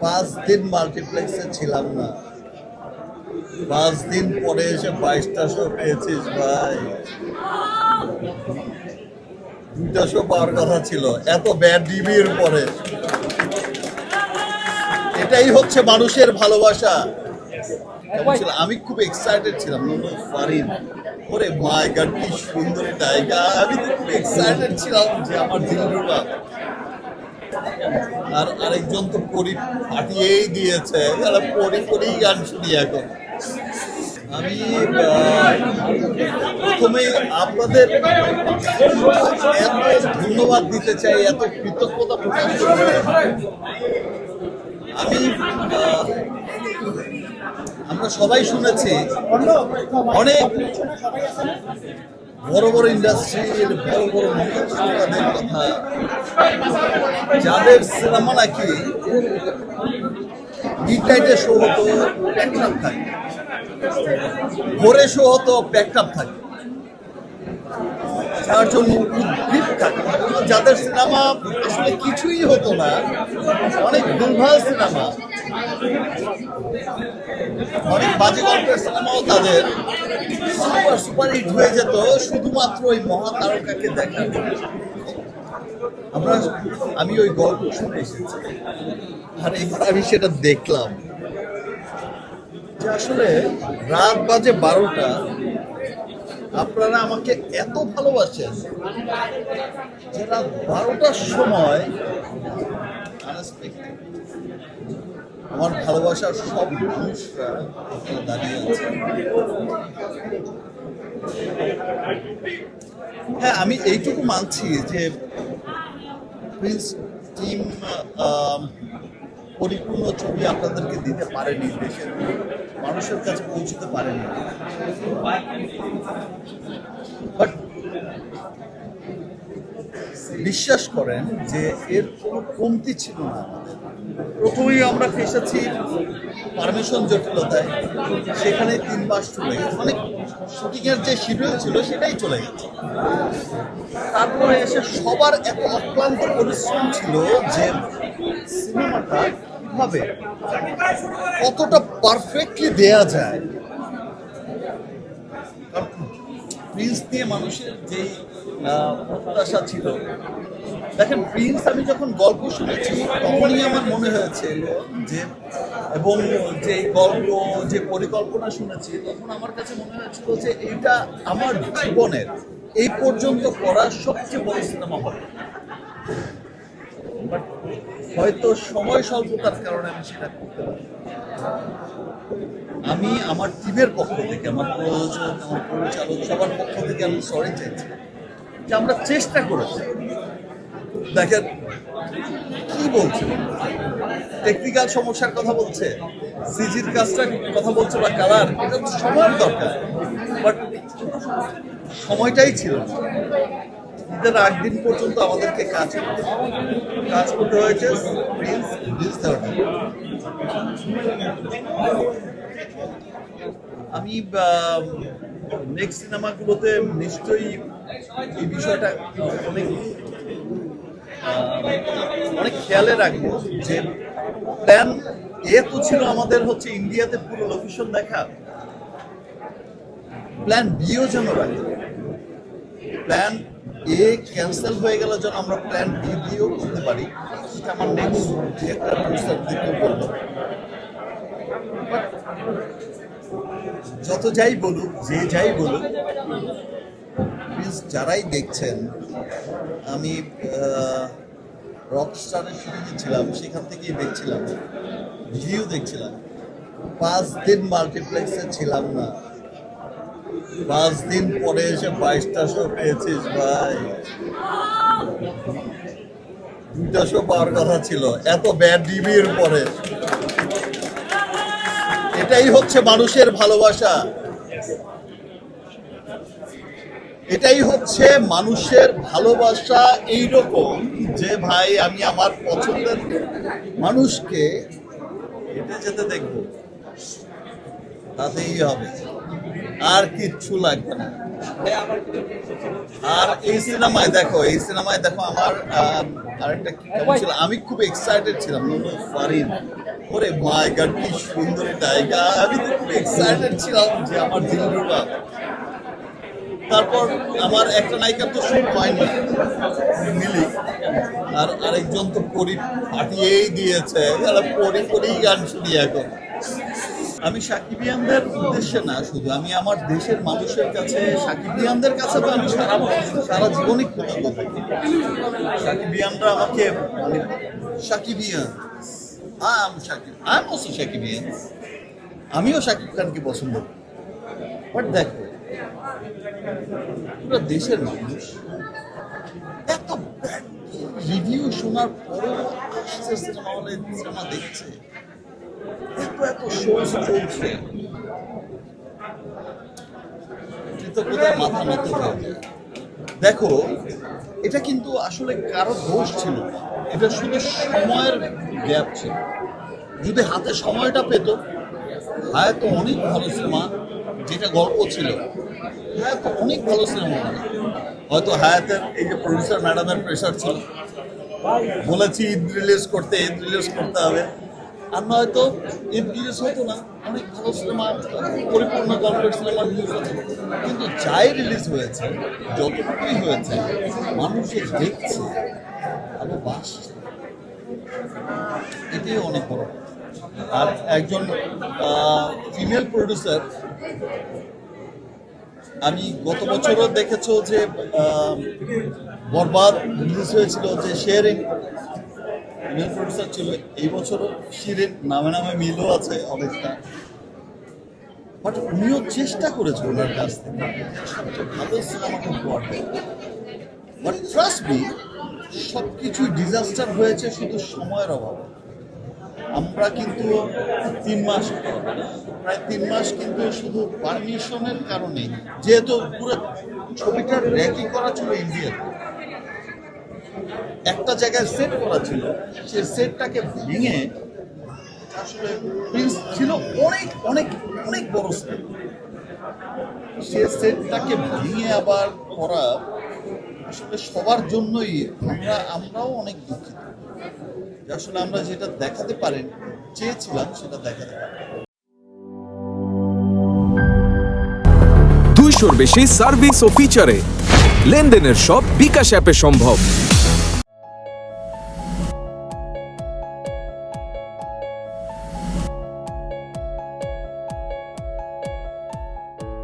5 দিন মাল্টিপ্লেক্সে ছিলাম না। 5 দিন পরে এসে 22টা শো পেয়েছিস ভাই। 2টা শো পাওয়ার কথা ছিল এত ব্যাড রিভিউর পরে। এটাই হচ্ছে মানুষের ভালোবাসা। আমি খুব এক্সাইটেড ছিলাম। ফারিন, ওরে মাই গড, কি সুন্দর টাইগা। আমি তো খুব এক্সাইটেড ছিলাম যে আমার দিলরুবা। আর আরেকজন তো পরি ফাটিয়েই দিয়েছে। পরেই গান শুনি এখন। আমি প্রথমে আপনাদের এত ধন্যবাদ দিতে চাই, এত কৃতজ্ঞতা প্রকাশ করতে। আমি আমরা সবাই শুনেছি অনেক বড় বড় ইন্ডাস্ট্রির বড় বড় নির্মাতাদের কথা, যাদের সিনেমা নাকি মিডনাইটে শো হতো প্যাকড আপ থাকে, ভোরে শো হতো প্যাকড আপ থাকে, যার জন্য উদ্গ্রীব থাকে, যাদের সিনেমা আসলে কিছুই হতো না, অনেক ভুলভাল সিনেমা, অনেক বাজে গল্পের সিনেমাও তাদের সুপার হিট হয়ে যেত শুধুমাত্র ওই মহাতারকাকে দেখার। আমি ওই গল্প শুনে এসেছি, আর এবার আমি সেটা দেখলাম যে আসলে রাত বাজে 12টা, আপনারা আমাকে এত ভালোবাসেন যে রাত 12টার সময় আমার ভালোবাসার সব মানুষরা এখানে দাঁড়িয়ে আছে। হ্যাঁ, আমি এইটুকু মানছি যে প্রিন্স টিম পরিপূর্ণ ছবি আপনাদেরকে দিতে পারেনি, দেশের মানুষের কাছে পৌঁছতে পারেনি। বাট বিশ্বাস করেন যে এর কোনো কমতি ছিল না আমাদের। প্রথমেই আমরা ফেসেছি পারমিশন জটিলতায়, সেখানে 3 মাস চলে গেছে, মানে শুটিংয়ের যে শিডিউল ছিল সেটাই চলে গেছে। তারপরে এসে সবার এত অক্লান্ত পরিশ্রম ছিল যে সিনেমাটা কিভাবে কতটা পারফেক্টলি দেয়া যায়। কারণ প্রিন্স নিয়ে মানুষের যেই প্রত্যাশা ছিল, দেখেন প্রিন্স আমি যখন গল্প শুনেছি তখনই আমার মনে হয়েছে যে, এবং যে গল্প যে পরিকল্পনা শুনেছি তখন আমার কাছে মনে হয়েছিল যে এটা আমার জীবনের এই পর্যন্ত করা সবচেয়ে বড় সিনেমা হবে। বাট হয়তো সময় স্বল্পতার কারণে আমি সেটা করতে পারি। আমি আমার টিমের পক্ষ থেকে, আমার প্রযোজক, আমার পরিচালক, সবার পক্ষ থেকে আমি সরি চাইছি যে আমরা চেষ্টা করেছি। দেখেন কি বলছে, টেকনিক্যাল সমস্যার কথা বলছে, সিজির কাজটার কথা বলছে, বা কালার, এটা তো সময়ের দরকার। বাট সময়টাই ছিল না। ঈদের 8 দিন পর্যন্ত আমাদেরকে কাজ করতে হয়েছে প্রিন্স রিলিজ দেওয়ার জন্য। আমি নেক্সট সিনেমাগুলোতে নিশ্চয়ই এই বিষয়টা অনেক খেয়ালে রাখবো যে প্ল্যান এ তো ছিল আমাদের হচ্ছে ইন্ডিয়াতে পুরো লোকেশন দেখা, প্ল্যান বিও যেন রাখি। প্ল্যান এ ক্যান্সেল হয়ে গেলে যেন আমরা প্ল্যান বি দিয়েও করতে পারি। সেটা আমার নেক্সট যে একটা প্রস্তাব দিতে বলবো। যত যাই বলুক, যে যাই বলুক, প্লিজ যারাই দেখছেন, আমি রকস্টারের শুটিংয়ে ছিলাম, সেখান থেকেই দেখছিলাম, ভিডিও দেখছিলাম। 5 দিন মাল্টিপ্লেক্সে ছিলাম না। 5 দিন পরে এসে 22টা শো পেয়েছিস ভাই। 2টা শো পাওয়ার কথা ছিল এত ব্যাড রিভিউর পরে। এটাই হচ্ছে মানুষের ভালোবাসা। এটাই হচ্ছে মানুষের ভালোবাসা, এইরকম যে ভাই আমি আমার পছন্দের মানুষকে হেঁটে যেতে দেখবো, তাতেই হবে, আর কিচ্ছু লাগবে না। আর এই সিনেমায় দেখো আমার আরেকটা কি ছিল, আমি খুব এক্সাইটেড ছিলাম। ফারিন, ওরে মাই গড, কি সুন্দর জায়গা! আমি তো খুব এক্সাইটেড ছিলাম যে আমার দিলরুবা। তারপর আমার একটা নায়িকার তো শুট হয়নি, মিলি, আর আরেকজন তো পরি ফাটিয়েই দিয়েছে। পরি গান শুনি এখন। আমি সাকিবিয়ানদের উদ্দেশ্যে না, শুধু আমি আমার দেশের মানুষের কাছে, সাকিবিয়ানদের কাছে তো আমি সারা জীবনই কৃতজ্ঞ থাকি। সাকিবিয়ানরা আমাকে মানে সাকিবিয়ান, সাকিবিয়ান, আমিও শাকিব খানকে পছন্দ করি। বাট দেখো, পুরো দেশের মানুষ এত রিভিউ শোনার পরেও আসছে সিনেমা হলে, সিনেমা দেখছে, এত শোজ চলছে, কৃতজ্ঞতার মাথা নত হয়ে যায়। দেখো, এটা কিন্তু আসলে কারো দোষ ছিল না, এটা শুধু সময়ের গ্যাপ ছিল। যদি হাতে সময়টা পেত, হয়তো অনেক ভালো সিনেমা, যেটা গল্প ছিল, হয়তো অনেক ভালো সিনেমা হবে। হয়তো হায়াতের এই যে প্রডিউসার ম্যাডামের প্রেশার ছিল, বলেছি ঈদ রিলিজ করতে হবে, আর নয়তো ঈদ রিলিজ হতো না, অনেক ভালো সিনেমা, পরিপূর্ণ গল্পের সিনেমা রিলিজ হতো। কিন্তু যাই রিলিজ হয়েছে, যতটুকুই হয়েছে, মানুষে দেখছে, ভালোবাসছে, এটাই অনেক বড়। আর একজন ফিমেল প্রডিউসার, আমি গত বছরও দেখেছো যে বরবাদ রিলিজ হয়েছিল, যে শেয়ারিং ফিমেল প্রডিউসার ছিল। এই বছরও শিরিন, নামে মিলও আছে অনেকটা। বাট উনিও চেষ্টা করেছে ওনার কাছ থেকে সবচেয়ে ভালো সিনেমাটা উপহার দেয়। বাট ট্রাস্ট মি, সব কিছুই ডিজাস্টার হয়েছে শুধু সময়ের অভাবে। আমরা কিন্তু 3 মাস, প্রায় 3 মাস কিন্তু শুধু পারমিশনের কারণে, যেহেতু পুরো ছবিটা রেডি করা ছিল ইন্ডিয়াতে, একটা জায়গায় সেট করা ছিল, সেই সেটটাকে ভেঙে, আসলে প্রিন্স ছিল অনেক অনেক অনেক বড় সেট, সে সেটটাকে ভেঙে আবার করা আসলে সবার জন্যই, আমরাও অনেক দুঃখিত। আসলে আমরা যেটা দেখাতে পারেন চেয়েছিলাম সেটা দেখাতে পারি। 200-র বেশি সার্ভিস ও ফিচারে লেনদেনের সব বিকাশ অ্যাপে সম্ভব।